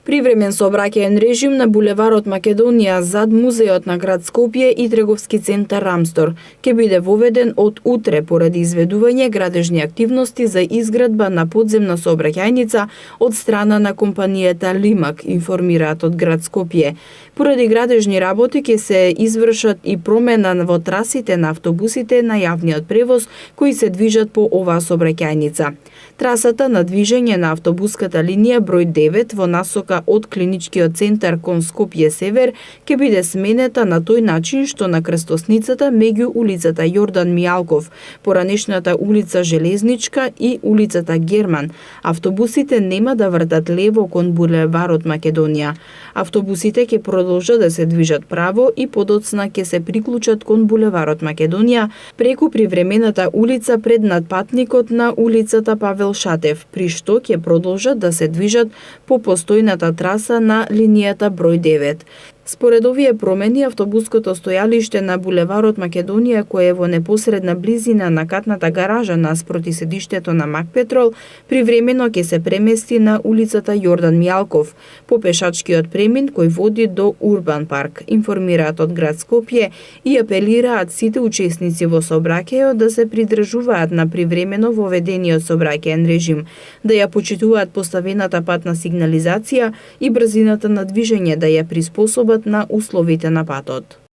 Привремен сообраќаен режим на булеварот Македонија зад музеот на град Скопје и трговски центар Рамстор ќе биде воведен од утре поради изведување градежни активности за изградба на подземна сообраќајница од страна на компанијата Лимак, информираат од град Скопје. Поради градежни работи ќе се извршат и промена во трасите на автобусите на јавниот превоз кои се движат по оваа сообраќајница. Трасата на движење на автобуската линија број 9 во насока од клиничкиот центар кон Скопје Север ќе биде сменета на тој начин што на крстосницата меѓу улицата Јордан Мијалков, поранешната улица Железничка и улицата Герман. Автобусите нема да вртат лево кон булеварот Македонија. Автобусите ќе продолжат да се движат право и подоцна ќе се приклучат кон булеварот Македонија преку привремената улица пред надпатникот на улицата Павел Шатев, при што ќе продолжат да се движат по постојната траса на линијата број 9. Според овие промени, автобуското стојалиште на булеварот Македонија, кое е во непосредна близина на катната гаража наспроти седиштето на Макпетрол, привремено ќе се премести на улицата Јордан Мијалков, по пешачкиот премин кој води до Урбан парк, информираат од град Скопје и апелираат сите учесници во сообраќајот да се придржуваат на привремено воведениот сообраќаен режим, да ја почитуваат поставената патна сигнализација и брзината на движење, да ја приспособат на условите на патот.